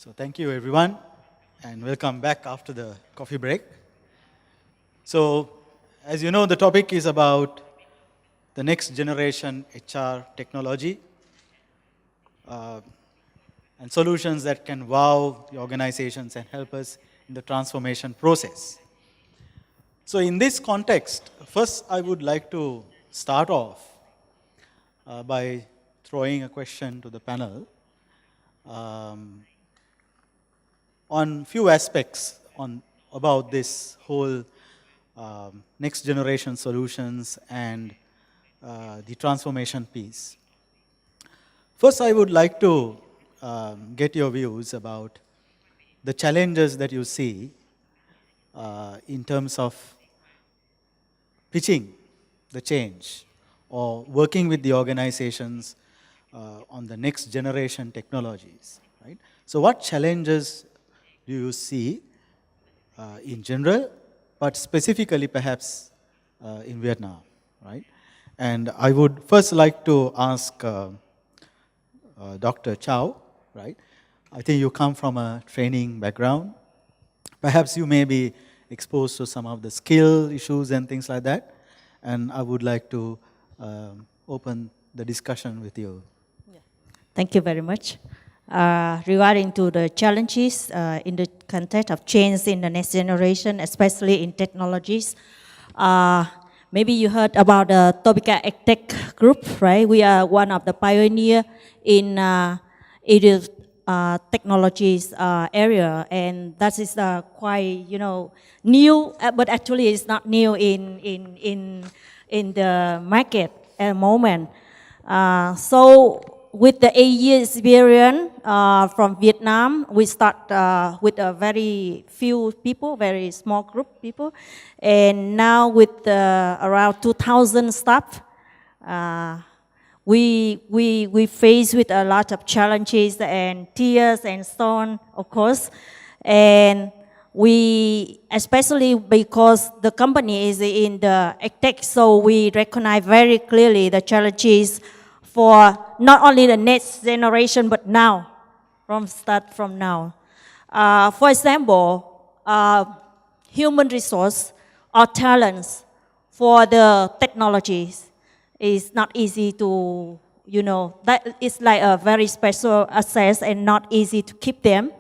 So thank you everyone and welcome back after the coffee break. So as you know, the topic is about the next generation HR technology and solutions that can wow the organizations and help us in the transformation process. So in this context, first I would like to start off by throwing a question to the panel on few aspects about this whole next generation solutions and the transformation piece. First, I would like to get your views about the challenges that you see in terms of pitching the change or working with the organizations on the next generation technologies, right? So what challenges do you see in general, but specifically perhaps in Vietnam, right? And I would first like to ask Dr. Chow, right? I think you come from a training background. Perhaps you may be exposed to some of the skill issues and things like that. And I would like to open the discussion with you. Thank you very much. Regarding to the challenges in the context of change in the next generation, especially in technologies, maybe you heard about the Topica EdTech group, right? We are one of the pioneer in technologies area, and that is quite new, but actually it's not new in the market at the moment. So with the 8-year experience from Vietnam, we start with a very few people, very small group people, and now with around 2,000 staff, we face with a lot of challenges and tears and so on, of course, and we, especially because the company is in the tech, so we recognize very clearly the challenges for not only the next generation, but now, from now. For example, human resource or talents for the technologies is not easy to, that is like a very special access and not easy to keep them,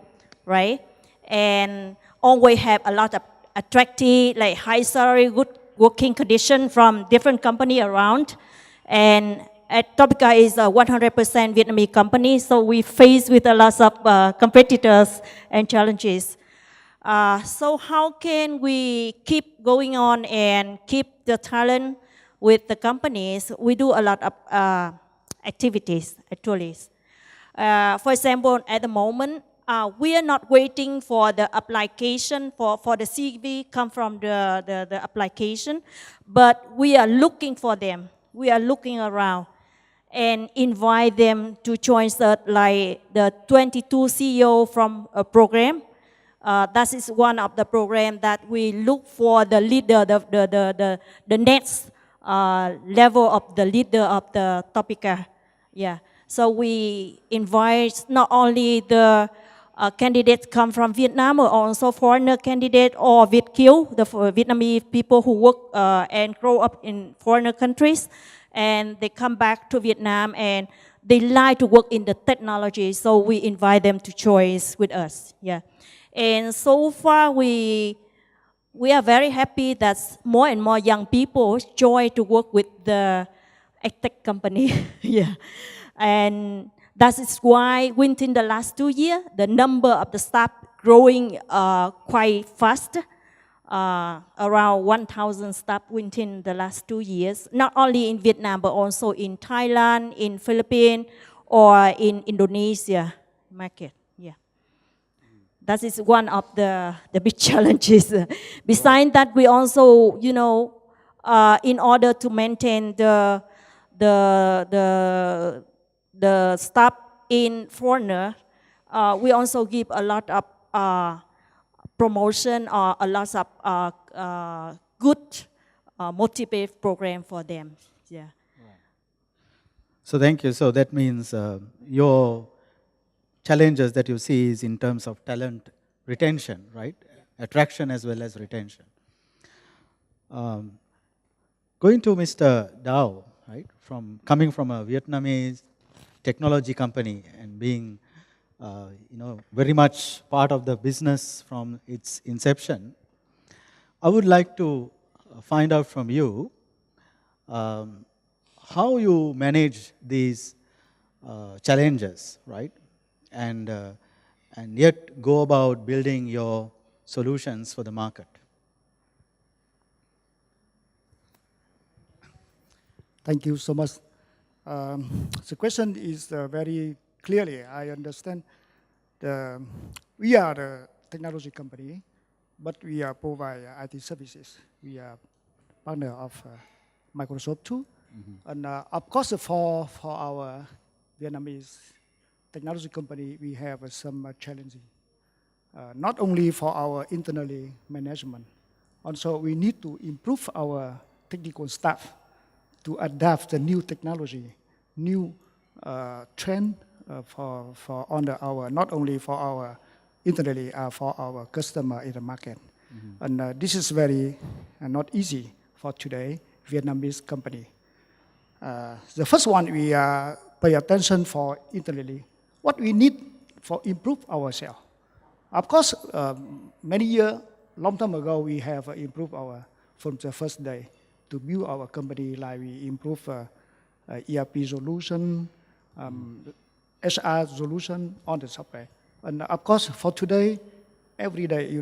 right? And always have a lot of attractive, like high salary, good working condition from different company around. And at Topica is a 100% Vietnamese company, so we face with a lot of competitors and challenges. So how can we keep going on and keep the talent with the companies? We do a lot of activities, actually. For example, at the moment, we are not waiting for the application, for the CV come from the application, but we are looking for them. We are looking around and invite them to join us, like the 22 CEO from a program. That is one of the program that we look for the leader, the next level of the leader of the Topica. Yeah. So we invite not only the candidates come from Vietnam, but also foreigner candidate or Việt kieu, the Vietnamese people who work and grow up in foreign countries, and they come back to Vietnam and they like to work in the technology, so we invite them to join with us. Yeah. And so far we are very happy that more and more young people join to work with the tech company. Yeah. And that is why within the last 2 years, the number of the staff growing quite fast, around 1,000 staff within the last 2 years, not only in Vietnam, but also in Thailand, in Philippines, or in Indonesia market. Yeah. That is one of the big challenges. Besides that, we also, in order to maintain the staff in foreigner, we also give a lot of promotion or a lot of good motivate program for them. Yeah. So thank you. So that means your challenges that you see is in terms of talent retention, right? Attraction as well as retention. Going to Mr. Dao, right? Coming from a Vietnamese technology company and being, very much part of the business from its inception, I would like to find out from you how you manage these challenges, right? And yet go about building your solutions for the market. Thank you so much. The question is very clearly, I understand. We are a technology company, but we provide IT services. We are partner of Microsoft too. And of course, for our Vietnamese technology company, we have some challenges. Not only for our internally management, also we need to improve our technical staff to adapt the new technology, new trend not only for our internally, for our customer in the market. And this is very not easy for today Vietnamese company. The first one, we pay attention for internally, what we need for improve ourselves. Of course, many years, long time ago, we have improved from the first day to build our company, like we improve ERP solution, HR solution on the software. And of course, for today, every day,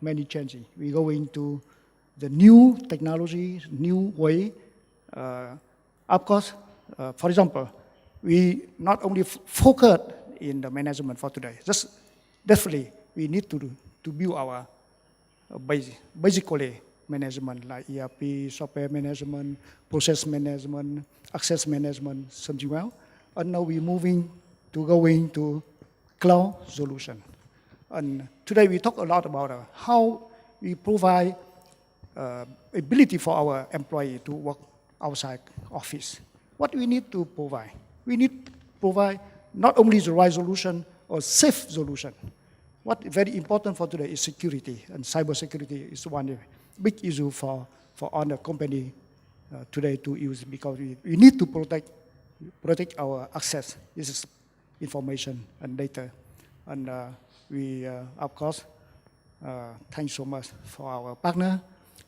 many changes. We go into the new technology, new way. Of course, for example, we not only focus in the management for today, just definitely we need to build our basically management like ERP, software management, process management, access management, something well. And now we're moving to going to cloud solution. And today we talk a lot about how we provide ability for our employee to work outside office. What we need to provide? We need to provide not only the right solution or safe solution. What is very important for today is security, and cybersecurity is one big issue for all the company today to use, because we need to protect our access. This is information and data. And we, of course, thanks so much for our partner,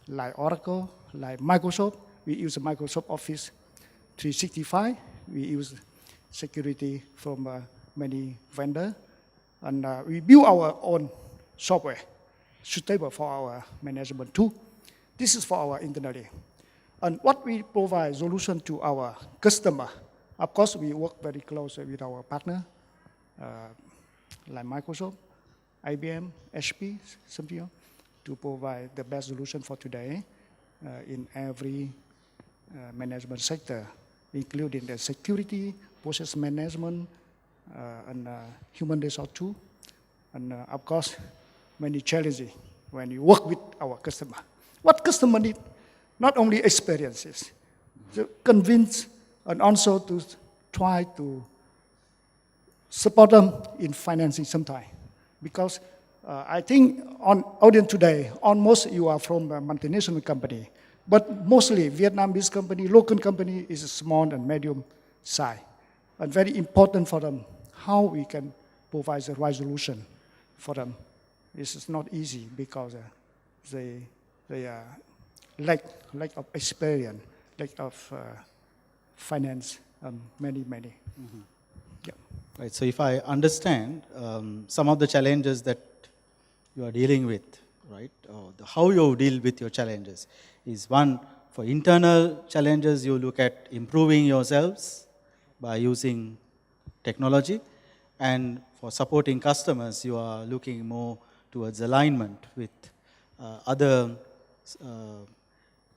like Oracle, like Microsoft. We use Microsoft Office 365. We use security from many vendors. And we build our own software suitable for our management too. This is for our internally. And what we provide solution to our customer, of course, we work very closely with our partner, like Microsoft, IBM, HP, something, to provide the best solution for today in every management sector, including the security, process management, and human resource too. And of course, many challenges when you work with our customer. What customer need? Not only experiences, to convince and also to try to support them in financing sometime. Because I think on audience today, almost you are from a multinational company, but mostly Vietnamese company, local company is a small and medium size. And very important for them, how we can provide the right solution for them. This is not easy because they lack of experience, lack of finance, many. Mm-hmm. Yeah. Right, so if I understand, some of the challenges that you are dealing with, right, or how you deal with your challenges is one, for internal challenges, you look at improving yourselves by using technology, and for supporting customers, you are looking more towards alignment with other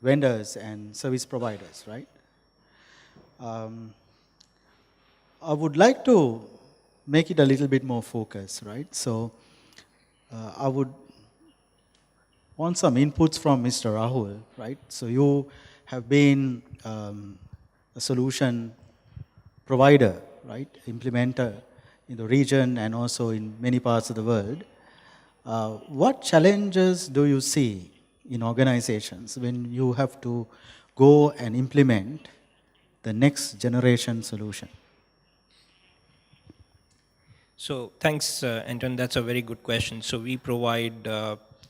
vendors and service providers, right? I would like to make it a little bit more focused, right? So I would want some inputs from Mr. Rahul, right? So you have been a solution provider, right, implementer in the region and also in many parts of the world. What challenges do you see in organizations when you have to go and implement the next generation solution? So thanks, Anton. That's a very good question. So we provide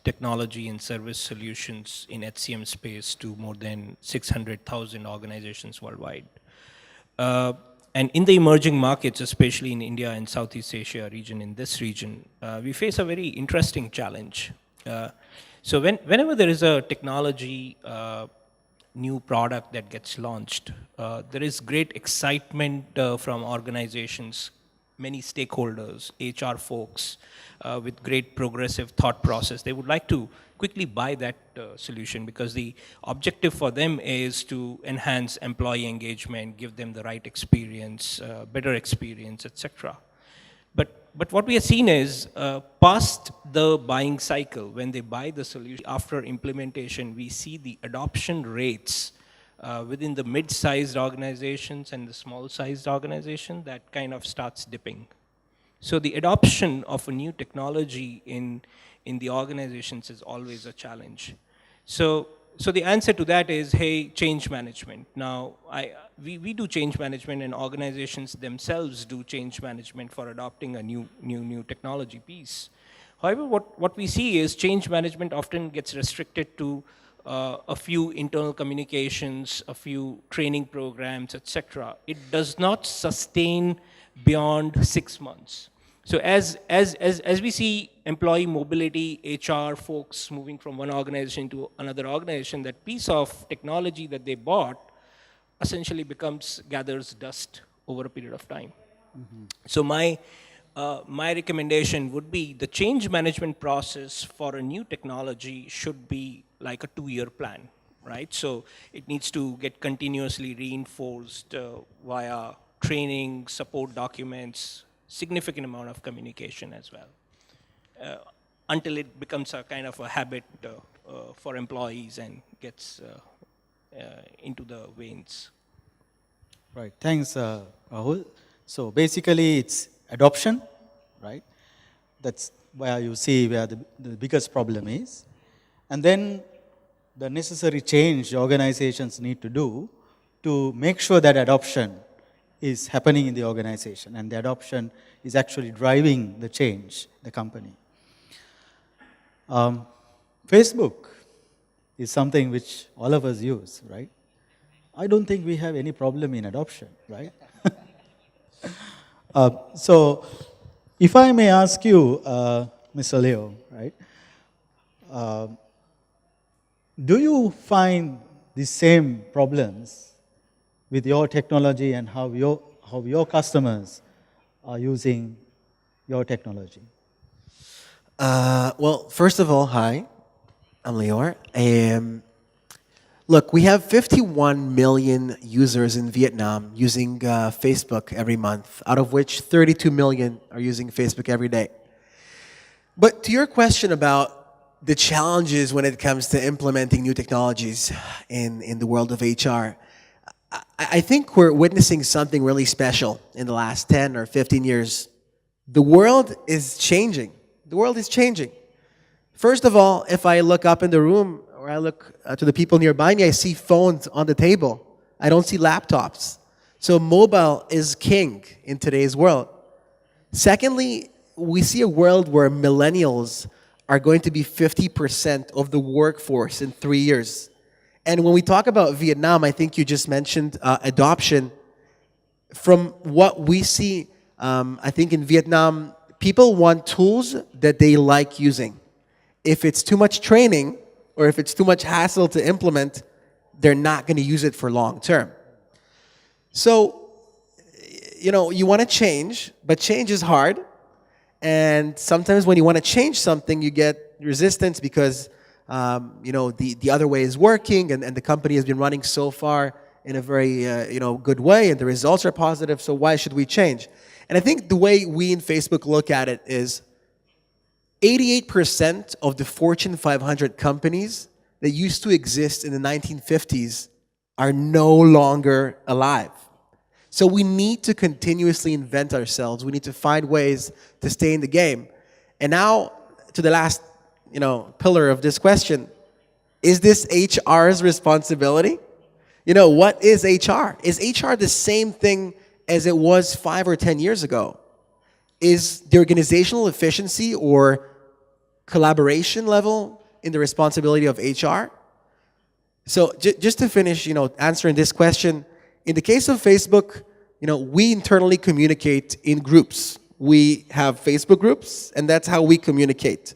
technology and service solutions in HCM space to more than 600,000 organizations worldwide. And in the emerging markets, especially in India and Southeast Asia region, in this region, we face a very interesting challenge. So whenever there is a technology new product that gets launched, there is great excitement from organizations, many stakeholders, HR folks with great progressive thought process. They would like to quickly buy that solution because the objective for them is to enhance employee engagement, give them the right experience, better experience, etc. But what we have seen is past the buying cycle, when they buy the solution, after implementation, we see the adoption rates within the mid-sized organizations and the small-sized organization that kind of starts dipping. So the adoption of a new technology in the organizations is always a challenge. So the answer to that is, hey, change management. Now, we do change management, and organizations themselves do change management for adopting a new technology piece. However, what we see is change management often gets restricted to a few internal communications, a few training programs, etc. It does not sustain beyond 6 months. So as we see employee mobility, HR folks moving from one organization to another organization, that piece of technology that they bought essentially gathers dust over a period of time. Mm-hmm. So my recommendation would be the change management process for a new technology should be like a 2-year plan, right? So it needs to get continuously reinforced via training, support documents, significant amount of communication as well, until it becomes a kind of a habit for employees and gets into the veins. Right, thanks, Rahul. So basically it's adoption, right? That's where you see where the biggest problem is. And then the necessary change the organizations need to do to make sure that adoption is happening in the organization and the adoption is actually driving the change in the company. Facebook is something which all of us use, right? I don't think we have any problem in adoption, right? So if I may ask you, Mr. Leo, right? Do you find the same problems with your technology and how your customers are using your technology? Well, first of all, hi, I'm Leor. Look, we have 51 million users in Vietnam using Facebook every month, out of which 32 million are using Facebook every day. But to your question about the challenges when it comes to implementing new technologies in the world of HR, I think we're witnessing something really special in the last 10 or 15 years. The world is changing. The world is changing. First of all, if I look up in the room or I look to the people nearby me, I see phones on the table. I don't see laptops. So mobile is king in today's world. Secondly, we see a world where millennials are going to be 50% of the workforce in 3 years. And when we talk about Vietnam, I think you just mentioned adoption. From what we see, I think in Vietnam, people want tools that they like using. If it's too much training or if it's too much hassle to implement, they're not going to use it for long term. So, you want to change, but change is hard. And sometimes when you want to change something, you get resistance because the other way is working and the company has been running so far in a very good way and the results are positive, so why should we change? And I think the way we in Facebook look at it is 88% of the Fortune 500 companies that used to exist in the 1950s are no longer alive. So we need to continuously invent ourselves. We need to find ways to stay in the game. And now to the last, pillar of this question. Is this HR's responsibility? What is HR? Is HR the same thing as it was 5 or 10 years ago? Is the organizational efficiency or collaboration level in the responsibility of HR? So just to finish, answering this question, in the case of Facebook, we internally communicate in groups. We have Facebook groups, and that's how we communicate.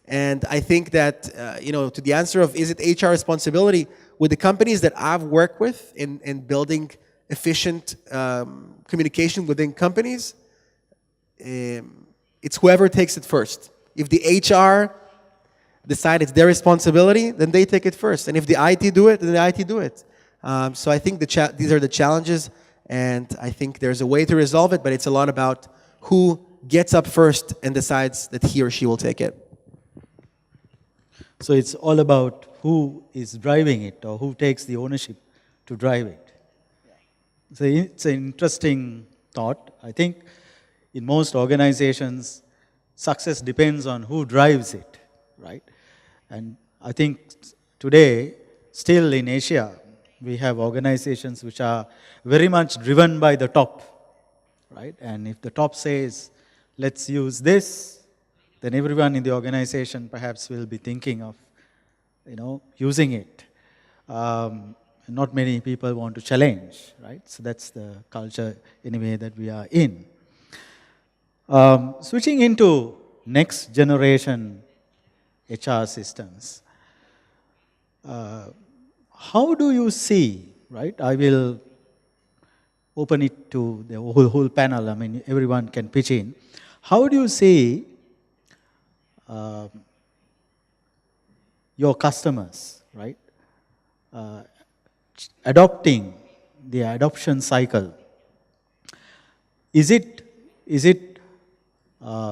And I think that, to the answer of is it HR responsibility, with the companies that I've worked with in building efficient communication within companies, it's whoever takes it first. If the HR decide it's their responsibility, then they take it first. And if the IT do it, then the IT do it. So I think these are the challenges, and I think there's a way to resolve it, but it's a lot about who gets up first and decides that he or she will take it. So it's all about who is driving it or who takes the ownership to drive it. So it's an interesting thought. I think in most organizations, success depends on who drives it, right? And I think today, still in Asia, we have organizations which are very much driven by the top, right? And if the top says, let's use this, then everyone in the organization perhaps will be thinking of, using it. Not many people want to challenge, right? So that's the culture, anyway, that we are in. Switching into next generation HR systems, how do you see, right? I will open it to the whole panel. I mean, everyone can pitch in. How do you see your customers, right, adopting the adoption cycle? Is it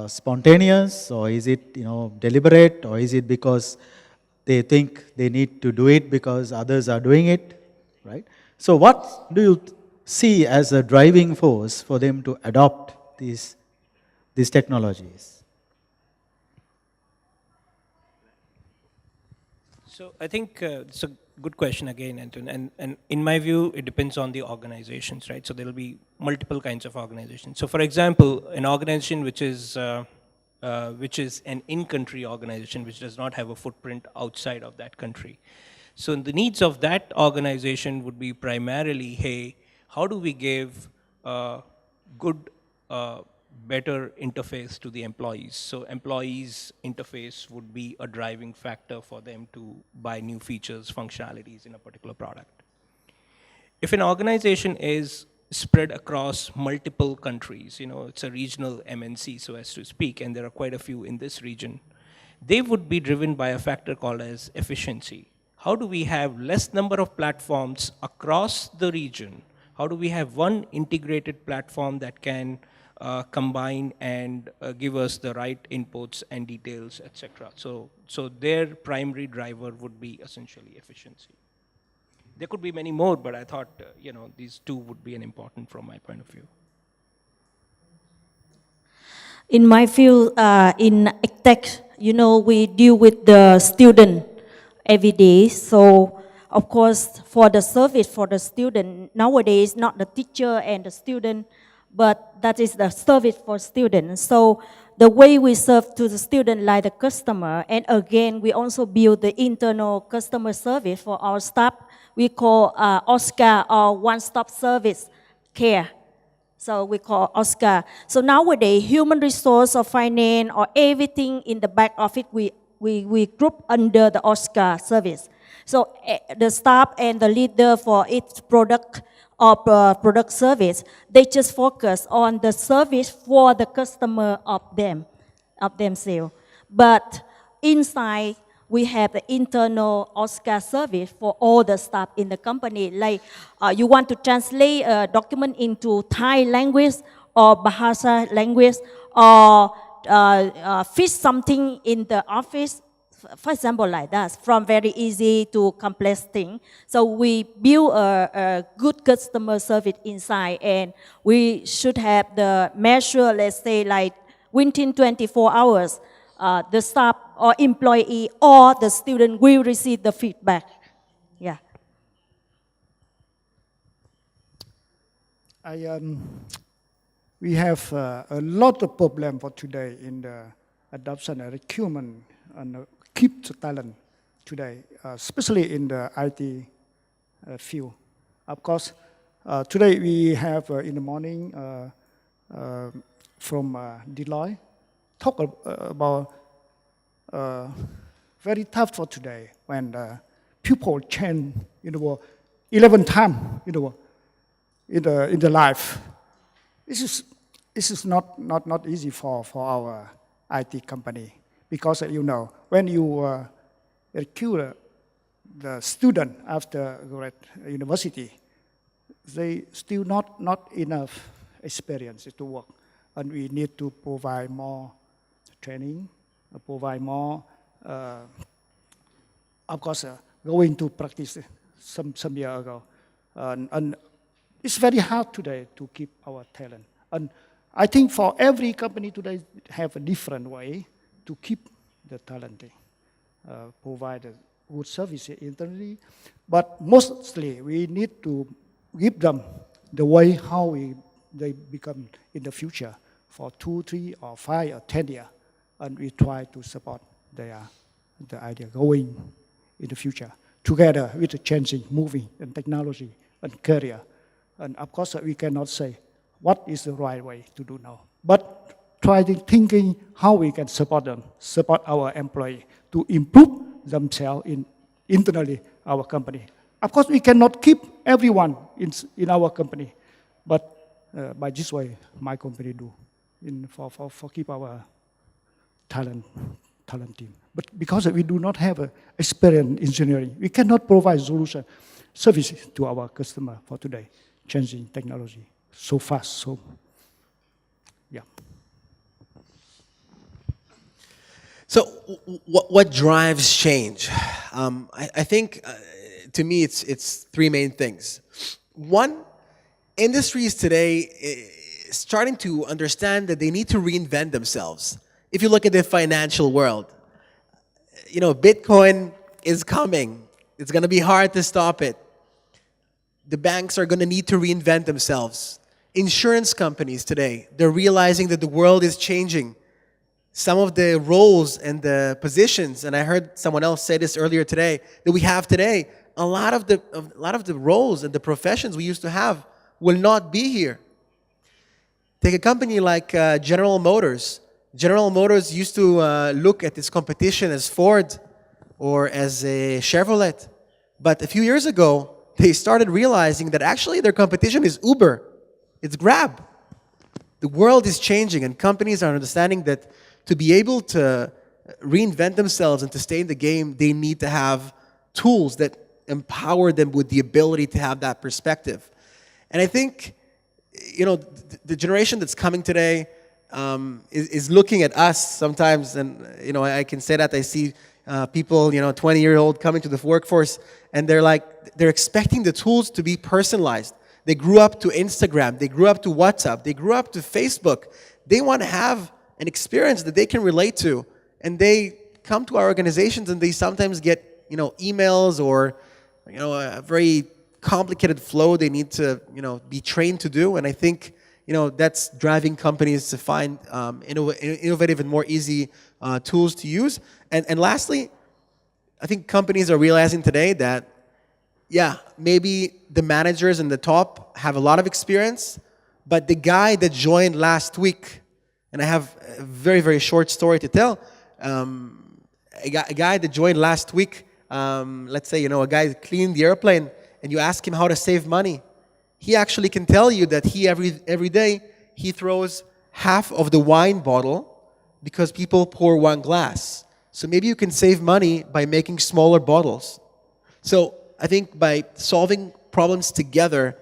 spontaneous, or is it deliberate, or is it because they think they need to do it because others are doing it, right? So what do you see as a driving force for them to adopt these technologies? So I think it's a good question again, Anton. And in my view, it depends on the organizations, right? So there will be multiple kinds of organizations. So for example, an organization which is an in-country organization, which does not have a footprint outside of that country. So the needs of that organization would be primarily, hey, how do we give good, better interface to the employees? So employees' interface would be a driving factor for them to buy new features, functionalities in a particular product. If an organization is spread across multiple countries, it's a regional MNC, so as to speak, and there are quite a few in this region, they would be driven by a factor called as efficiency. How do we have less number of platforms across the region? How do we have one integrated platform that can combine and give us the right inputs and details, etc.? So their primary driver would be essentially efficiency. There could be many more, but I thought, these two would be an important from my point of view. In my field, in tech, we deal with the student every day. So, of course, for the service for the student, nowadays, not the teacher and the student, but that is the service for students. So the way we serve to the student like the customer, and again, we also build the internal customer service for our staff. We call OSCAR, or one-stop service care. So we call OSCAR. So nowadays, human resource or finance or everything in the back office, we group under the OSCAR service. So the staff and the leader for each product or product service, they just focus on the service for the customer of themselves. But inside, we have the internal OSCAR service for all the staff in the company. Like you want to translate a document into Thai language or Bahasa language, or fix something in the office For example, like that, from very easy to complex thing. So we build a good customer service inside, and we should have the measure, let's say, like within 24 hours, the staff or employee or the student will receive the feedback. Yeah. We have a lot of problem for today in the adoption and recruitment and keep the talent today, especially in the IT field. Of course, today we have in the morning from Deloitte talk about very tough for today when people change in the world 11 times in the world in the life. This is not easy for our IT company because you know when you recruit the student after grad university, they still not enough experience to work, and we need to provide more training, provide more. Of course, going to practice some year ago, and it's very hard today to keep our talent. And I think for every company today have a different way to keep the talent, provide a good service internally, but mostly we need to give them the way how they become in the future for 2, 3, or 5 or 10 years, and we try to support the idea going in the future together with the changing, moving, and technology and career. And of course, we cannot say what is the right way to do now, but try to thinking how we can support them, support our employee to improve themselves internally our company. Of course, we cannot keep everyone in our company, but by this way, my company do for keep our talent team. But because we do not have experience in engineering, we cannot provide solution services to our customer for today, changing technology so fast. So, yeah. So, what drives change? I think, to me, it's three main things. One, industries today is starting to understand that they need to reinvent themselves. If you look at the financial world, you know, Bitcoin is coming. It's going to be hard to stop it. The banks are going to need to reinvent themselves. Insurance companies today, they're realizing that the world is changing. Some of the roles and the positions, and I heard someone else say this earlier today, that we have today, a lot of the roles and the professions we used to have will not be here. Take a company like General Motors. General Motors used to look at its competition as Ford or as a Chevrolet. But a few years ago, they started realizing that actually their competition is Uber. It's Grab. The world is changing, and companies are understanding that to be able to reinvent themselves and to stay in the game, they need to have tools that empower them with the ability to have that perspective. And I think, you know, the generation that's coming today is looking at us sometimes, and, you know, I can say that I see people, you know, 20-year-old coming to the workforce, and they're expecting the tools to be personalized. They grew up to Instagram, they grew up to WhatsApp, they grew up to Facebook. They want to have an experience that they can relate to, and they come to our organizations and they sometimes get, you know, emails or, you know, a very complicated flow they need to, you know, be trained to do. And I think, you know, that's driving companies to find innovative and more easy tools to use. And lastly, I think companies are realizing today that, yeah, maybe the managers in the top have a lot of experience, but the guy that joined last week, and I have a very, very short story to tell, a guy that joined last week, let's say, you know, a guy cleaned the airplane, and you ask him how to save money. He actually can tell you that he every day he throws half of the wine bottle because people pour one glass. So maybe you can save money by making smaller bottles. So I think by solving problems together,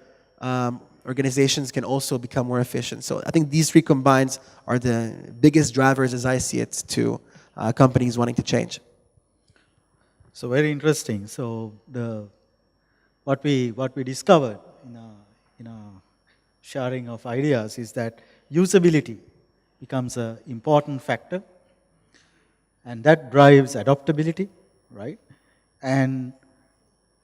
organizations can also become more efficient. So I think these three combined are the biggest drivers, as I see it, to companies wanting to change. So very interesting. So what we discovered in our sharing of ideas is that usability becomes an important factor, and that drives adaptability, right? And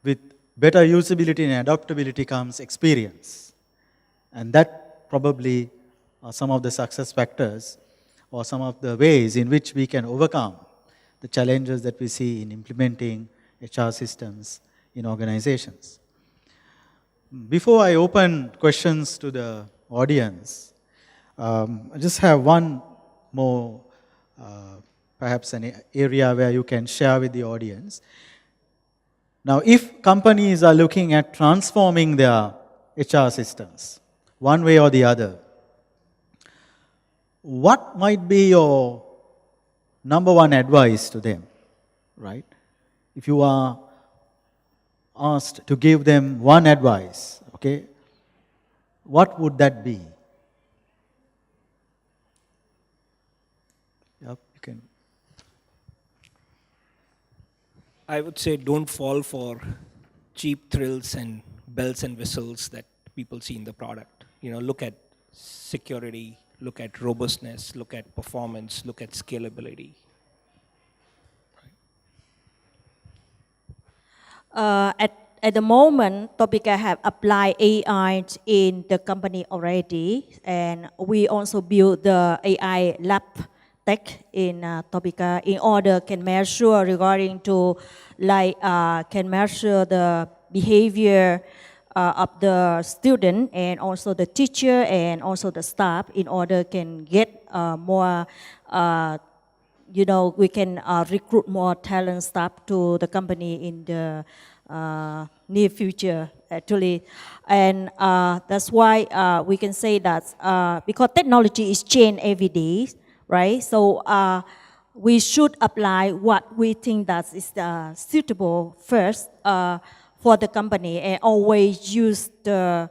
with better usability and adaptability comes experience, and that probably are some of the success factors or some of the ways in which we can overcome the challenges that we see in implementing HR systems in organizations. Before I open questions to the audience, I just have one more, perhaps an area where you can share with the audience. Now, if companies are looking at transforming their HR systems, one way or the other, what might be your number one advice to them, right? If you are asked to give them one advice, okay, what would that be? Yep, you can. I would say don't fall for cheap thrills and bells and whistles that people see in the product. You know, look at security, look at robustness, look at performance, look at scalability. At the moment, Topica have applied AI in the company already, and we also build the AI lab tech in Topica in order can measure regarding to can measure the behavior of the student and also the teacher and also the staff in order can get more we can recruit more talent staff to the company in the near future, actually. And that's why we can say that because technology is changed every day, right? So we should apply what we think that is suitable first for the company and always use the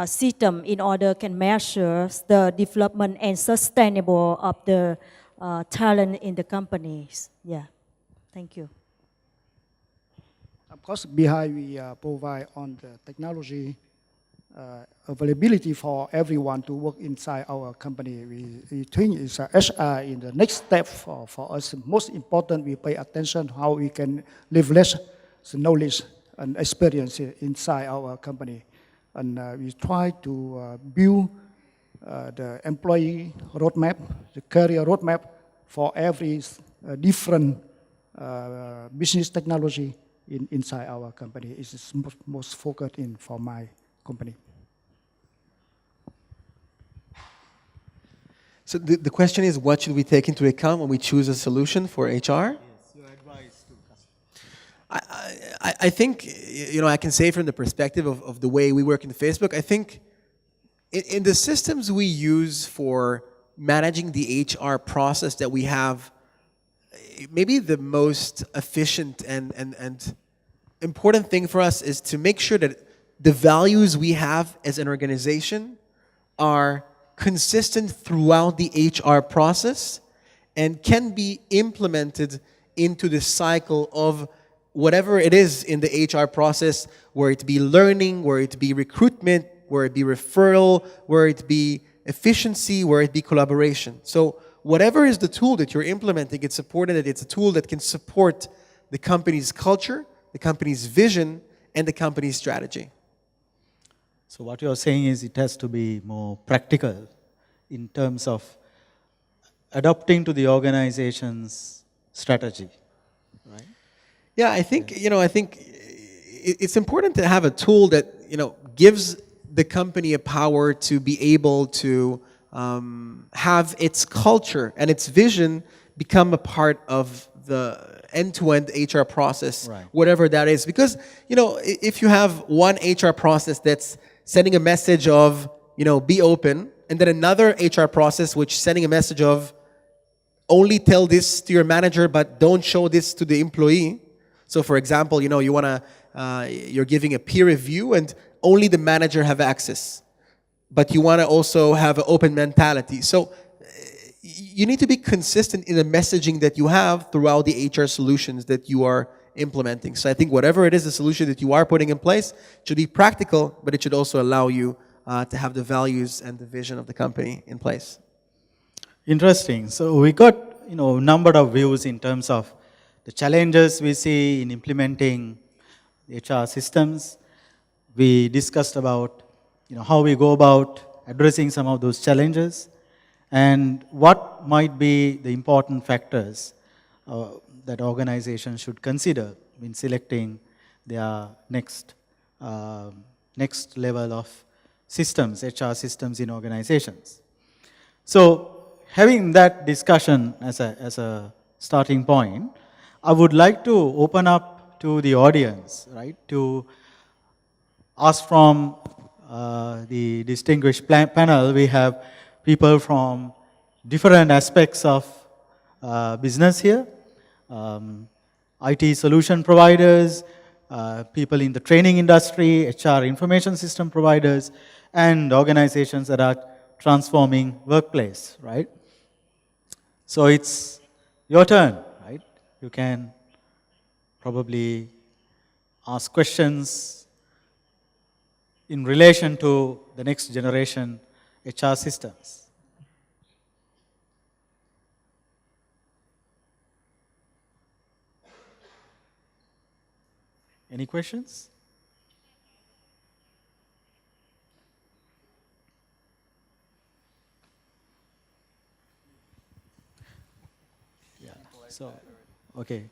system in order can measure the development and sustainable of the talent in the companies. Yeah, thank you. Of course, behind we provide on the technology availability for everyone to work inside our company. We think it's HR in the next step for us. Most important, we pay attention how we can leverage the knowledge and experience inside our company. And we try to build the employee roadmap, the career roadmap for every different business technology inside our company. It's most focused in for my company. So the question is, what should we take into account when we choose a solution for HR? Yes, your advice to customers. I think, I can say from the perspective of the way we work in Facebook, I think in the systems we use for managing the HR process that we have, maybe the most efficient and important thing for us is to make sure that the values we have as an organization are consistent throughout the HR process and can be implemented into the cycle of whatever it is in the HR process, where it be learning, where it be recruitment, where it be referral, where it be efficiency, where it be collaboration. So whatever is the tool that you're implementing, it's important that it's a tool that can support the company's culture, the company's vision, and the company's strategy. So what you're saying is it has to be more practical in terms of adapting to the organization's strategy, right? Yeah, I think it's important to have a tool that gives the company a power to be able to have its culture and its vision become a part of the end-to-end HR process, Right. Whatever that is. Because if you have one HR process that's sending a message of be open, and then another HR process which sending a message of only tell this to your manager but don't show this to the employee. So for example, you're giving a peer review and only the manager have access, but you want to also have an open mentality. So you need to be consistent in the messaging that you have throughout the HR solutions that you are implementing. So I think whatever it is, the solution that you are putting in place should be practical, but it should also allow you to have the values and the vision of the company in place. Interesting. So we got a number of views in terms of the challenges we see in implementing HR systems. We discussed about how we go about addressing some of those challenges and what might be the important factors that organizations should consider in selecting their next level of systems, HR systems in organizations. So having that discussion as a starting point, I would like to open up to the audience, right, to ask from the distinguished panel. We have people from different aspects of business here, IT solution providers, people in the training industry, HR information system providers, and organizations that are transforming workplace, right? So it's your turn, right? You can probably ask questions in relation to the next generation HR systems. Any questions? Yeah. So, okay.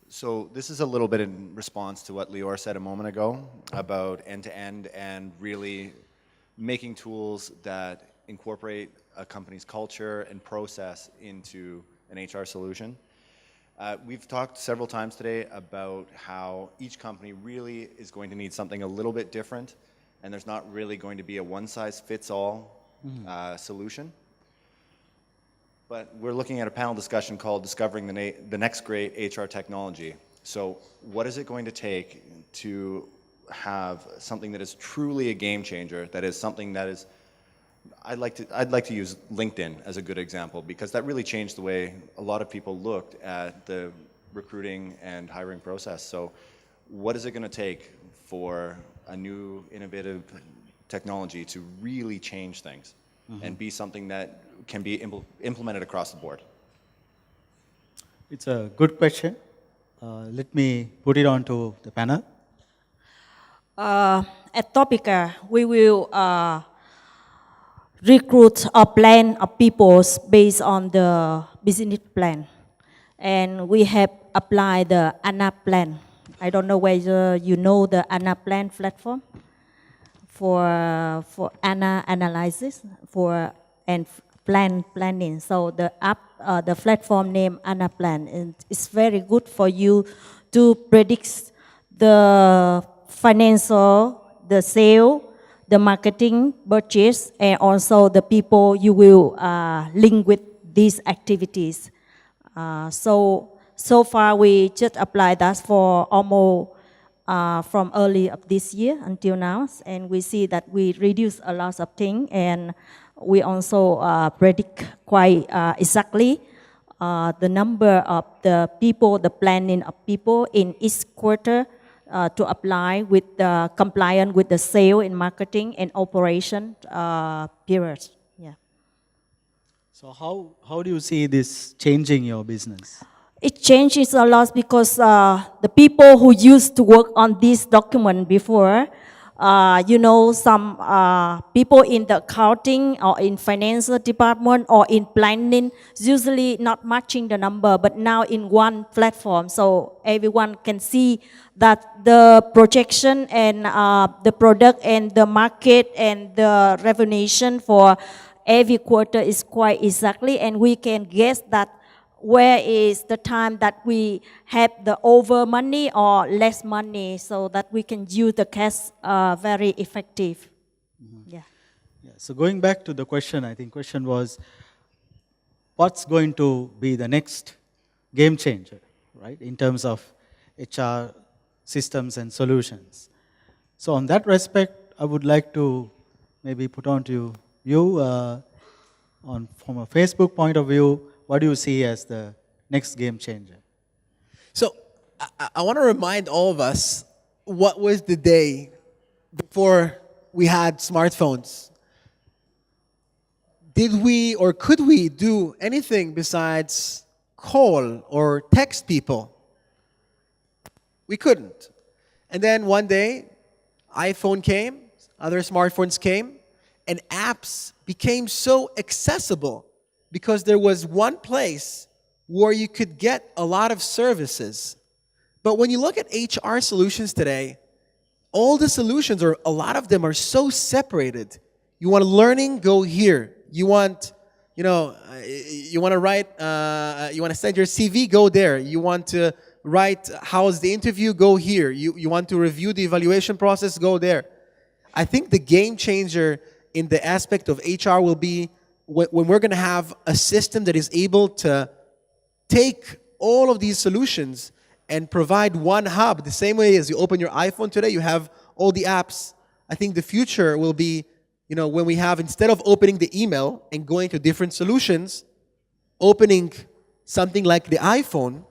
So this is a little bit in response to what Lior said a moment ago about end-to-end and really making tools that incorporate a company's culture and process into an HR solution. We've talked several times today about how each company really is going to need something a little bit different, and there's not really going to be a one-size-fits-all solution. But we're looking at a panel discussion called Discovering the Next Great HR Technology. So what is it going to take to have something that is truly a game changer, that is something that is, I'd like to use LinkedIn as a good example, because that really changed the way a lot of people looked at the recruiting and hiring process. So what is it going to take for a new innovative technology to really change things and be something that can be implemented across the board? It's a good question. Let me put it on to the panel. At Topica, we will recruit a plan of people based on the business plan. And we have applied the ANA plan. I don't know whether you know the ANA plan platform for ANA analysis and planning. So the platform named ANA plan, and it's very good for you to predict the financial, the sale, the marketing budgets, and also the people you will link with these activities. So far we just applied that for almost from early of this year until now, and we see that we reduce a lot of things, and we also predict quite exactly the number of the people, the planning of people in each quarter to apply with the compliant with the sale and marketing and operation periods. Yeah. So how do you see this changing your business? It changes a lot because the people who used to work on this document before, some people in the accounting or in financial department or in planning, usually not matching the number, but now in one platform, so everyone can see that the projection and the product and the market and the revenue for every quarter is quite exactly, and we can guess that where is the time that we have the over money or less money, so that we can use the cash very effective. Yeah. So going back to the question, I think question was, what's going to be the next game changer, right, in terms of HR systems and solutions? So on that respect, I would like to maybe put on to you, from a Facebook point of view, what do you see as the next game changer? I want to remind all of us what was the day before we had smartphones. Did we or could we do anything besides call or text people? We couldn't. And then one day, iPhone came, other smartphones came, and apps became so accessible because there was one place where you could get a lot of services. But when you look at HR solutions today, all the solutions, or a lot of them, are so separated. You want learning, go here. You want, you want to write, you want to send your CV, go there. You want to write, how's the interview, go here. You want to review the evaluation process, go there. I think the game changer in the aspect of HR will be when we're going to have a system that is able to take all of these solutions and provide one hub. The same way as you open your iPhone today, you have all the apps. I think the future will be, when we have, instead of opening the email and going to different solutions, opening something like the iPhone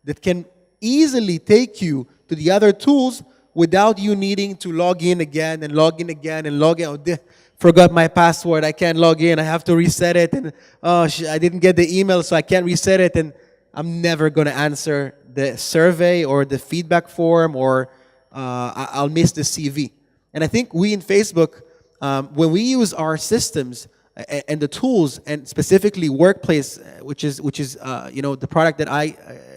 that can easily take you to the other tools without you needing to log in again and log in again and log in. Oh, forgot my password, I can't log in, I have to reset it, and I didn't get the email, so I can't reset it, and I'm never going to answer the survey or the feedback form, or I'll miss the CV. And I think we in Facebook, when we use our systems and the tools, and specifically Workplace, which is the product that I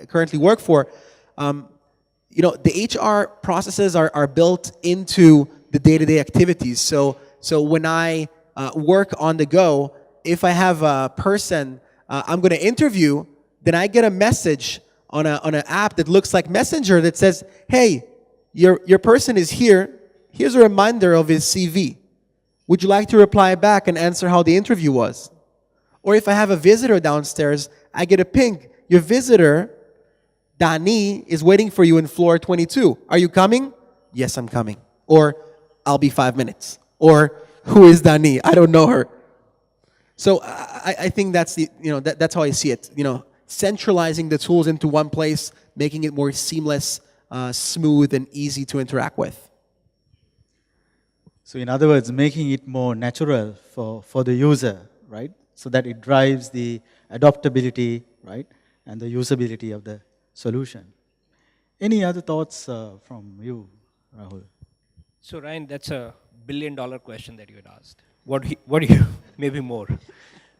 currently work for, the HR processes are built into the day-to-day activities. So when I work on the go, if I have a person I'm going to interview, then I get a message on an app that looks like Messenger that says, hey, your person is here. Here's a reminder of his CV. Would you like to reply back and answer how the interview was? Or if I have a visitor downstairs, I get a ping. Your visitor, Dani, is waiting for you in floor 22. Are you coming? Yes, I'm coming. Or I'll be 5 minutes. Or who is Dani? I don't know her. So I think that's that's how I see it. Centralizing the tools into one place, making it more seamless, smooth, and easy to interact with. So in other words, making it more natural for the user, right? So that it drives the adaptability, right? And the usability of the solution. Any other thoughts from you, Rahul? So Ryan, that's a billion-dollar question that you had asked. What do you maybe more?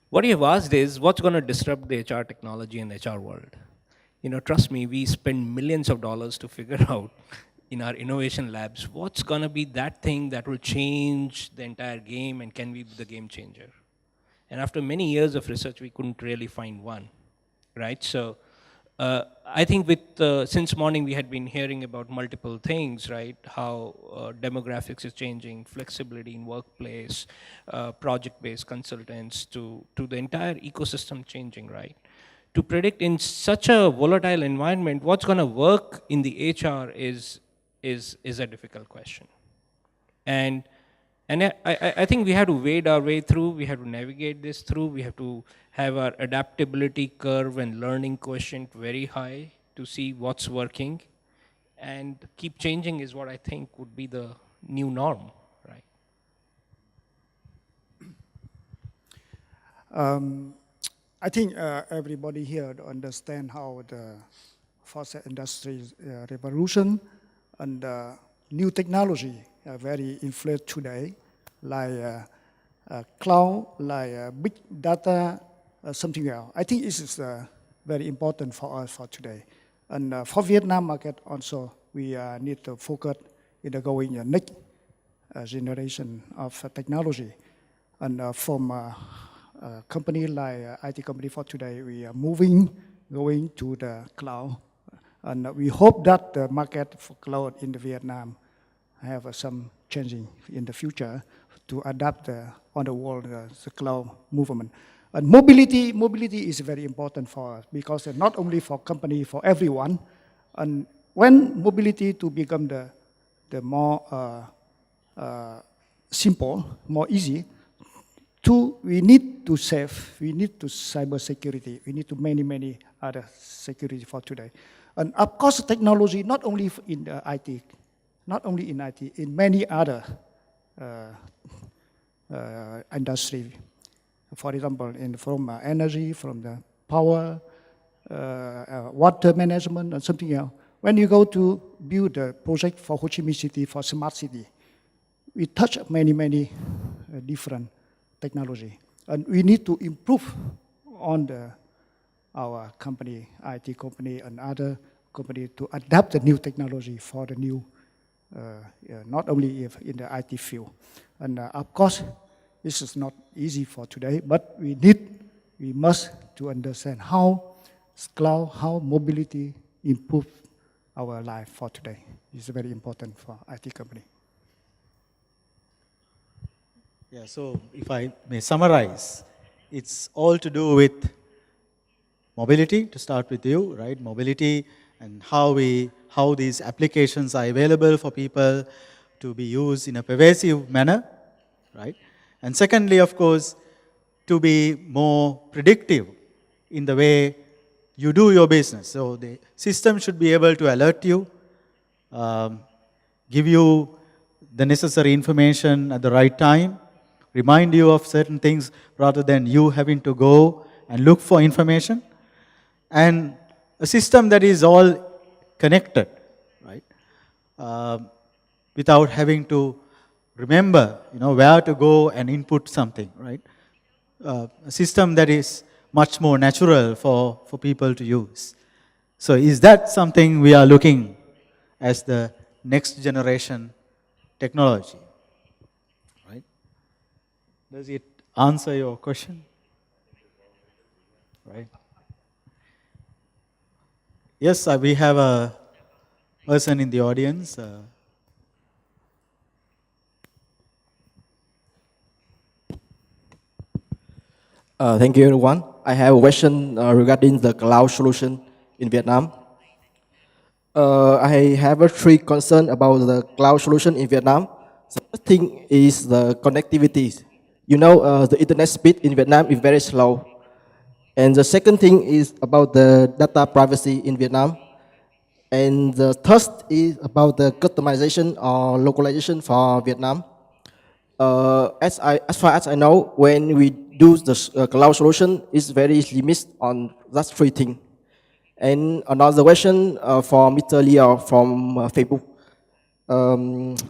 What you have asked is, what's going to disrupt the HR technology in the HR world? Trust me, we spend millions of dollars to figure out in our innovation labs, what's going to be that thing that will change the entire game and can be the game changer? And after many years of research, we couldn't really find one, right? So I think since morning we had been hearing about multiple things, right? How demographics is changing, flexibility in workplace, project-based consultants, to the entire ecosystem changing, right? To predict in such a volatile environment, what's going to work in the HR is a difficult question. And I think we have to wade our way through, we have to navigate this through, we have to have our adaptability curve and learning quotient very high to see what's working. And keep changing is what I think would be the new norm, right? I think everybody here understand how the fourth industry revolution and new technology are very influential today, like cloud, like big data, something else. I think this is very important for us for today. And for Vietnam market also, we need to focus in the going next generation of technology. And from a company like IT company for today, we are going to the cloud. And we hope that the market for cloud in the Vietnam have some changing in the future to adapt on the world the cloud movement. And mobility is very important for us because not only for company, for everyone. And when mobility to become the more simple, more easy, we need to save, we need to cyber security, we need to many other security for today. And of course, technology not only in the IT, in many other industry. For example, from energy, from the power, water management, and something else. When you go to build a project for Ho Chi Minh City, for smart city, we touch many different technology, and we need to improve on our company, IT company, and other company to adapt the new technology for the new, not only in the IT field. And of course, this is not easy for today, but we must to understand how cloud, how mobility improve our life for today. It's very important for IT company. Yeah, so if I may summarize, it's all to do with mobility, to start with you, right? Mobility and how these applications are available for people to be used in a pervasive manner, right? And secondly, of course, to be more predictive in the way you do your business. So the system should be able to alert you, give you the necessary information at the right time, remind you of certain things rather than you having to go and look for information. And a system that is all connected, right? Without having to remember, where to go and input something, right? A system that is much more natural for people to use. So is that something we are looking as the next generation technology, right? Does it answer your question? Right. Yes, we have a person in the audience. Thank you, everyone. I have a question regarding the cloud solution in Vietnam. I have a three concern about the cloud solution in Vietnam. The first thing is the connectivity. The internet speed in Vietnam is very slow. And the second thing is about the data privacy in Vietnam. And the third is about the customization or localization for Vietnam. As far as I know, when we do the cloud solution, it's very limited on that three things. And another question for Mr. Leo from Facebook.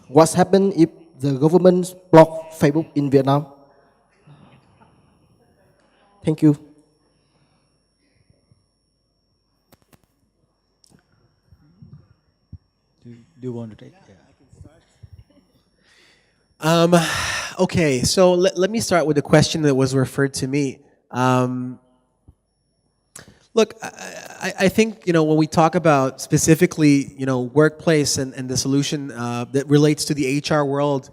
What's happened if the government block Facebook in Vietnam? Thank you. Do you want to take? Yeah. Okay, so let me start with a question that was referred to me. Look, I think, when we talk about specifically, workplace and the solution that relates to the HR world,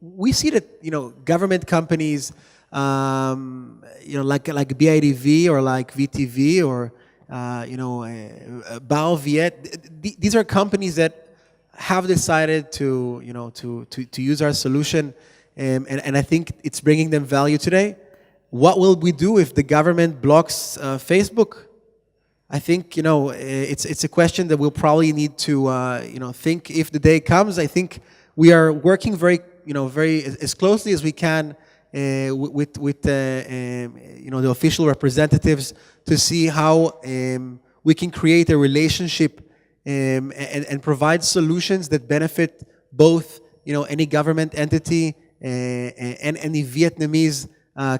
we see that, government companies, like BIDV or like VTV or, Bao Viet, these are companies that have decided to use our solution, and I think it's bringing them value today. What will we do if the government blocks Facebook? I think it's a question that we'll probably need to think if the day comes. I think we are working very as closely as we can with the official representatives to see how we can create a relationship and provide solutions that benefit both any government entity and any Vietnamese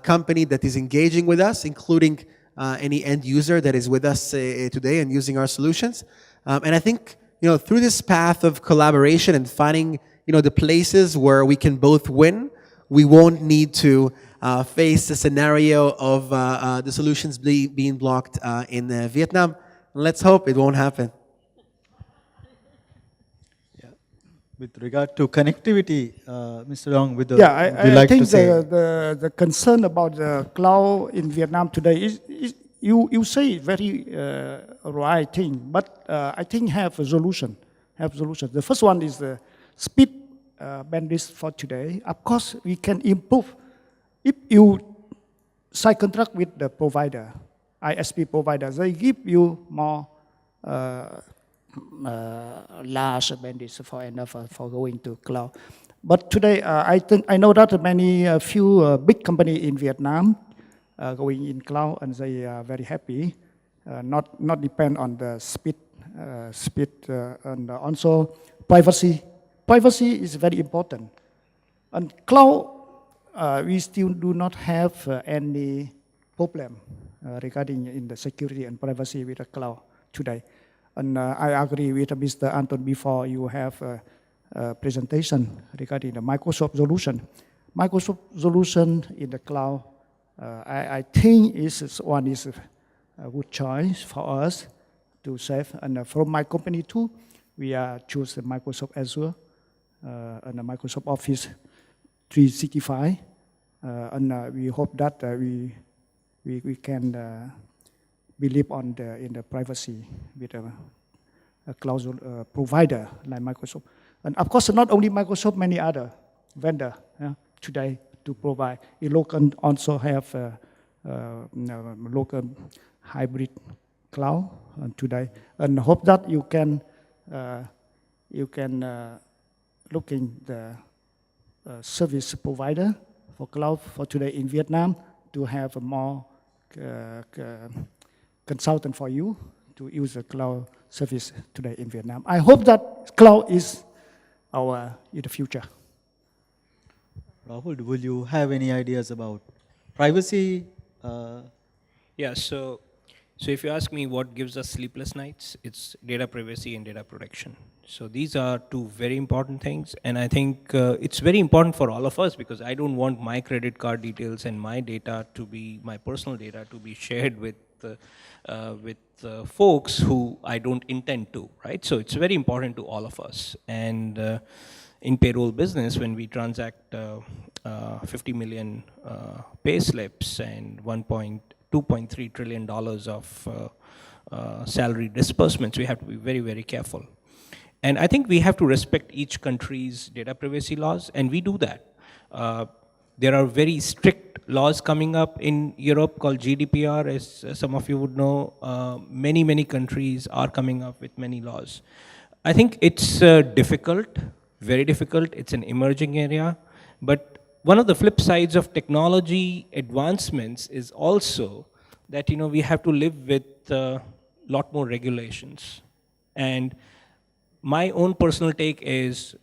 company that is engaging with us, including any end user that is with us today and using our solutions. And I think through this path of collaboration and finding the places where we can both win, we won't need to face the scenario of the solutions being blocked in Vietnam. Let's hope it won't happen. With regard to connectivity, Mr. Dong, would you I like think to say? the concern about the cloud in Vietnam today is you say very right thing, but I think have a solution. The first one is the speed bandwidth for today. Of course, we can improve if you sign contract with the provider. ISP providers. They give you more large bandwidth for enough for going to cloud. But today, I know that many few big companies in Vietnam going in cloud, and they are very happy. Not depend on the speed, and also privacy. Privacy is very important. And cloud, we still do not have any problem regarding in the security and privacy with the cloud today. And I agree with Mr. Anton before you have a presentation regarding the Microsoft solution. Microsoft solution in the cloud, I think is a good choice for us to save. And from my company too, we choose the Microsoft Azure and the Microsoft Office 365. And we hope that we can believe in the privacy with a cloud provider like Microsoft. And of course, not only Microsoft, many other vendors today to provide. Elo can also have local hybrid cloud today, and hope that you can look in the service provider for cloud for today in Vietnam to have a more consultant for you to use the cloud service today in Vietnam. I hope that cloud is in the future. Rahul, will you have any ideas about privacy? Yeah, so if you ask me what gives us sleepless nights, it's data privacy and data protection. So these are two very important things, and I think it's very important for all of us because I don't want my credit card details and my data to be, my personal data to be shared with folks who I don't intend to, right? So it's very important to all of us. And in payroll business, when we transact 50 million pay slips and $2.3 trillion of salary disbursements, we have to be very, very careful. And I think we have to respect each country's data privacy laws, and we do that. There are very strict laws coming up in Europe called GDPR, as some of you would know. Many countries are coming up with many laws. I think it's difficult, very difficult. It's an emerging area. But one of the flip sides of technology advancements is also that we have to live with a lot more regulations. And my own personal take is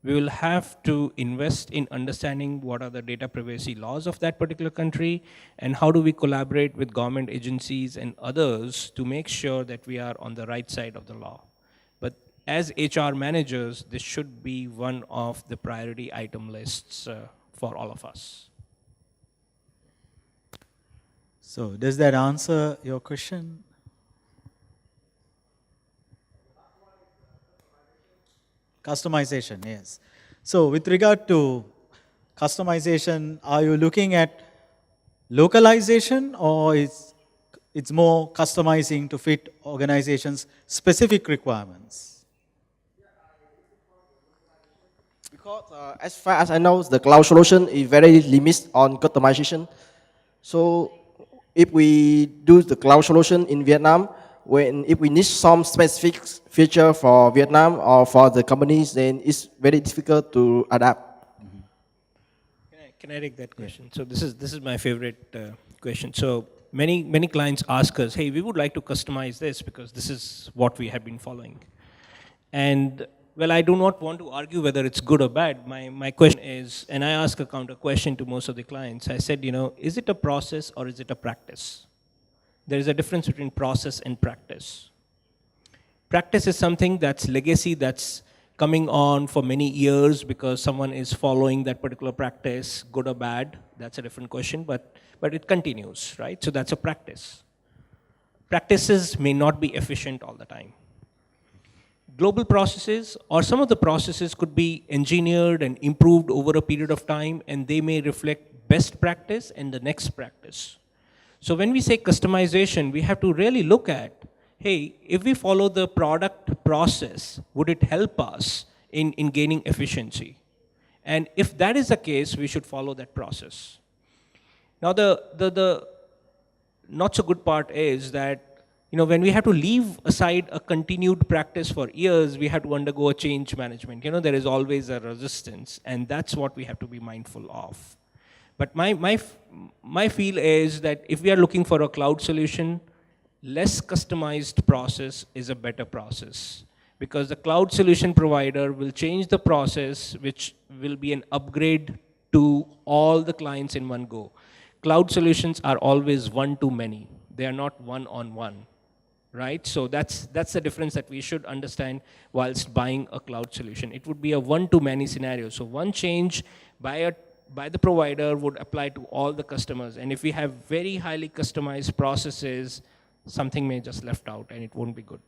we will have to invest in understanding what are the data privacy laws of that particular country and how do we collaborate with government agencies and others to make sure that we are on the right side of the law. But as HR managers, this should be one of the priority item lists for all of us. So does that answer your question? Customization, yes. So with regard to customization, are you looking at localization or it's more customizing to fit organizations' specific requirements? Because as far as I know, the cloud solution is very limited on customization. So if we do the cloud solution in Vietnam, if we need some specific feature for Vietnam or for the companies, then it's very difficult to adapt. Can I take that question? So this is my favorite question. So many clients ask us, hey, we would like to customize this because this is what we have been following. And well, I do not want to argue whether it's good or bad. My question is, and I ask a counter question to most of the clients, I said, is it a process or is it a practice? There is a difference between process and practice. Practice is something that's legacy, that's coming on for many years because someone is following that particular practice, good or bad. That's a different question, but it continues, right? So that's a practice. Practices may not be efficient all the time. Global processes or some of the processes could be engineered and improved over a period of time, and they may reflect best practice and the next practice. So when we say customization, we have to really look at, hey, if we follow the product process, would it help us in gaining efficiency? And if that is the case, we should follow that process. Now, the not so good part is that, when we have to leave aside a continued practice for years, we have to undergo a change management. There is always a resistance, and that's what we have to be mindful of. But my feel is that if we are looking for a cloud solution, less customized process is a better process, because the cloud solution provider will change the process, which will be an upgrade to all the clients in one go. Cloud solutions are always one-to-many. They are not one-on-one, right? So that's the difference that we should understand whilst buying a cloud solution. It would be a one-to-many scenario. So one change by the provider would apply to all the customers. And if we have very highly customized processes, something may just left out and it won't be good.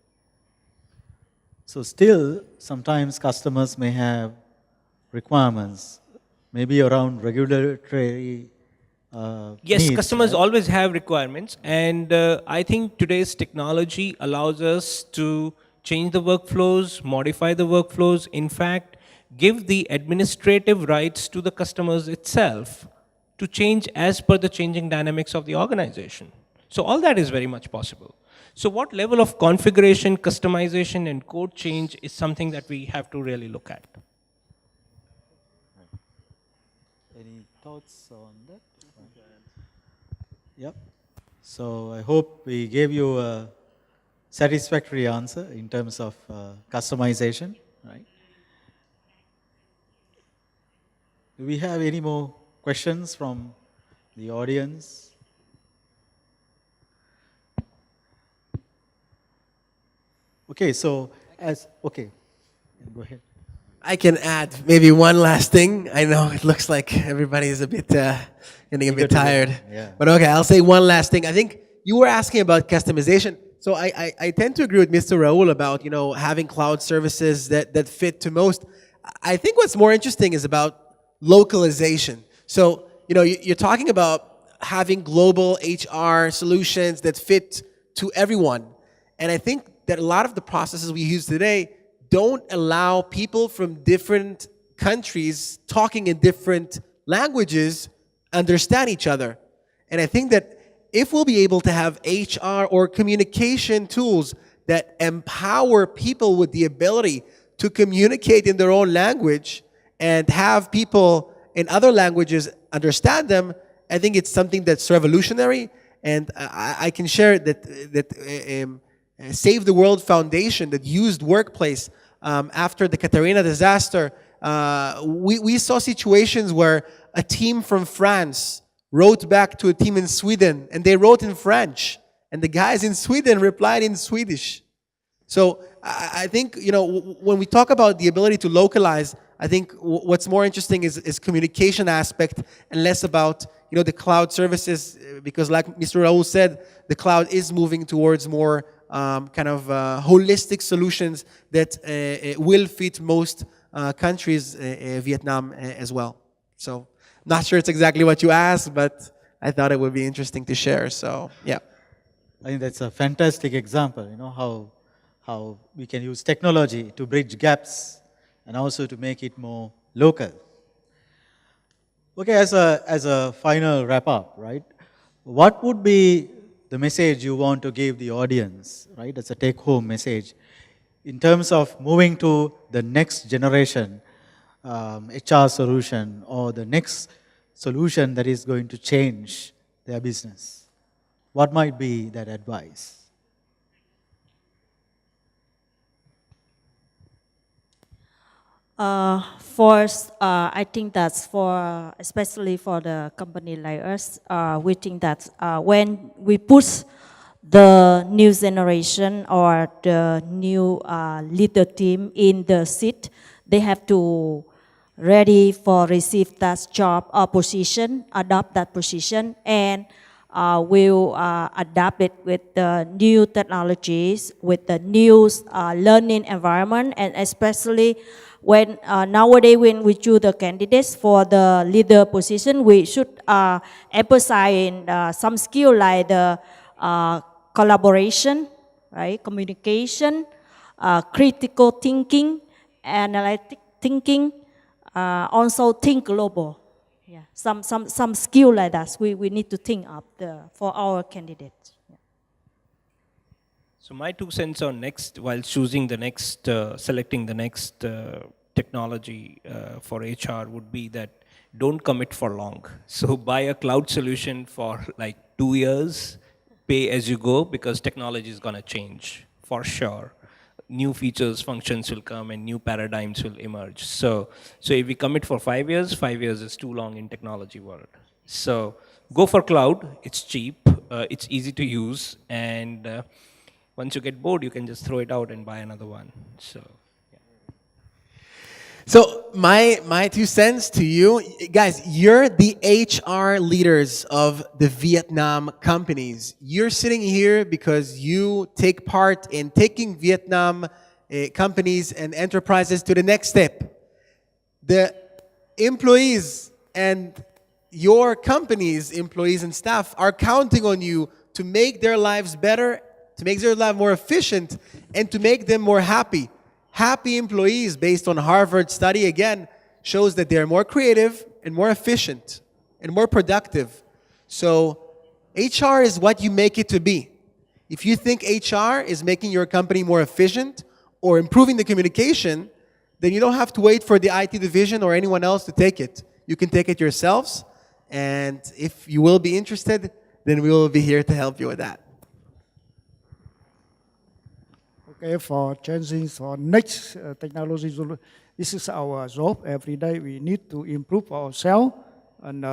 So still, sometimes customers may have requirements, maybe around regulatory Yes, needs, customers right? always have requirements, and I think today's technology allows us to change the workflows, modify the workflows, in fact, give the administrative rights to the customers itself to change as per the changing dynamics of the organization. So all that is very much possible. So what level of configuration, customization, and code change is something that we have to really look at. Any thoughts on that? Yep. So I hope we gave you a satisfactory answer in terms of customization, right? Do we have any more questions from the audience? Okay, so go ahead. I can add maybe one last thing. I know it looks like everybody is a bit getting a bit tired. Yeah. But okay, I'll say one last thing. I think you were asking about customization. So I tend to agree with Mr. Raul about having cloud services that fit to most. I think what's more interesting is about localization. So you're talking about having global HR solutions that fit to everyone. And I think that a lot of the processes we use today don't allow people from different countries talking in different languages understand each other. And I think that if we'll be able to have HR or communication tools that empower people with the ability to communicate in their own language and have people in other languages understand them, I think it's something that's revolutionary. And I can share that Save the World Foundation that used Workplace after the Katrina disaster, we saw situations where a team from France wrote back to a team in Sweden, and they wrote in French, and the guys in Sweden replied in Swedish. So I think, when we talk about the ability to localize, I think what's more interesting is communication aspect and less about, the cloud services, because like Mr. Raul said, the cloud is moving towards more holistic solutions that will fit most countries, Vietnam as well. So not sure it's exactly what you asked, but I thought it would be interesting to share. So yeah. I think that's a fantastic example, how we can use technology to bridge gaps and also to make it more local. Okay, as a final wrap up, right? What would be the message you want to give the audience, right? As a take-home message in terms of moving to the next generation HR solution or the next solution that is going to change their business? What might be that advice? First, I think that's especially for the company like us, we think that when we push the new generation or the new leader team in the seat, they have to ready for receive that job or position, adopt that position, and will adapt it with the new technologies, with the new learning environment, and especially when nowadays when we choose the candidates for the leader position, we should emphasize in some skill like the collaboration, right, communication, critical thinking, analytic thinking, also think global. Yeah, some skill like that we need to think of for our candidates. Yeah. So my 2 cents on next, while choosing the next, selecting the next technology for HR would be that don't commit for long. So buy a cloud solution for like 2 years, pay as you go, because technology is going to change for sure. New features, functions will come and new paradigms will emerge. So if we commit for 5 years, 5 years is too long in technology world. So go for cloud, it's cheap, it's easy to use, and once you get bored, you can just throw it out and buy another one. So my 2 cents to you, guys, you're the HR leaders of the Vietnam companies. You're sitting here because you take part in taking Vietnam companies and enterprises to the next step. The employees and your company's employees and staff are counting on you to make their lives better, to make their life more efficient, and to make them more happy. Happy employees, based on Harvard study, again, shows that they're more creative and more efficient and more productive. So HR is what you make it to be. If you think HR is making your company more efficient or improving the communication, then you don't have to wait for the IT division or anyone else to take it. You can take it yourselves. And if you will be interested, then we will be here to help you with that. Okay, for changing for next technology, this is our job. Every day we need to improve ourselves and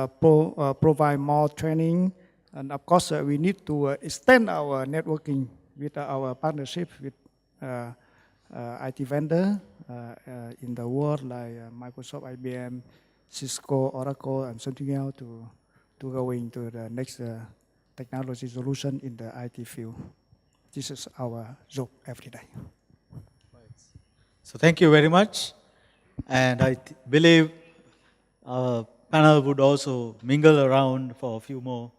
provide more training. And of course, we need to extend our networking with our partnership with IT vendor in the world like Microsoft, IBM, Cisco, Oracle, and something else to go into the next technology solution in the IT field. This is our job every day. So thank you very much. And I believe our panel would also mingle around for a few more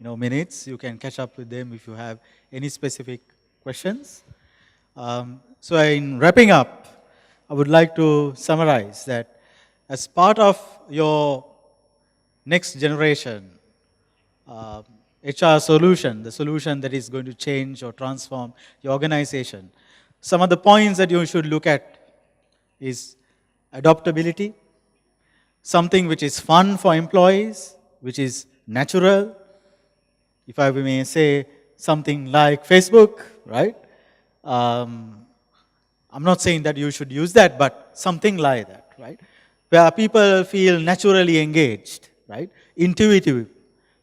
minutes. You can catch up with them if you have any specific questions. So in wrapping up, I would like to summarize that as part of your next generation HR solution, the solution that is going to change or transform your organization, some of the points that you should look at is adaptability, something which is fun for employees, which is natural. If I may say something like Facebook, right? I'm not saying that you should use that, but something like that, right? Where people feel naturally engaged, right? Intuitive,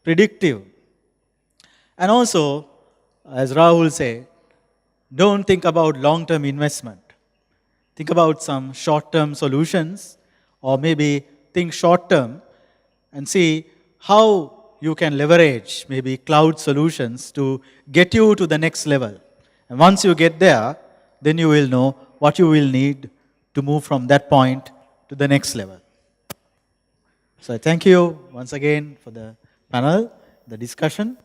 predictive. And also, as Rahul said, don't think about long-term investment. Think about some short-term solutions, or maybe think short-term and see how you can leverage maybe cloud solutions to get you to the next level. And once you get there, then you will know what you will need to move from that point to the next level. So I thank you once again for the panel, the discussion.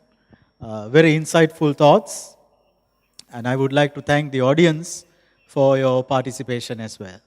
Very insightful thoughts. And I would like to thank the audience for your participation as well.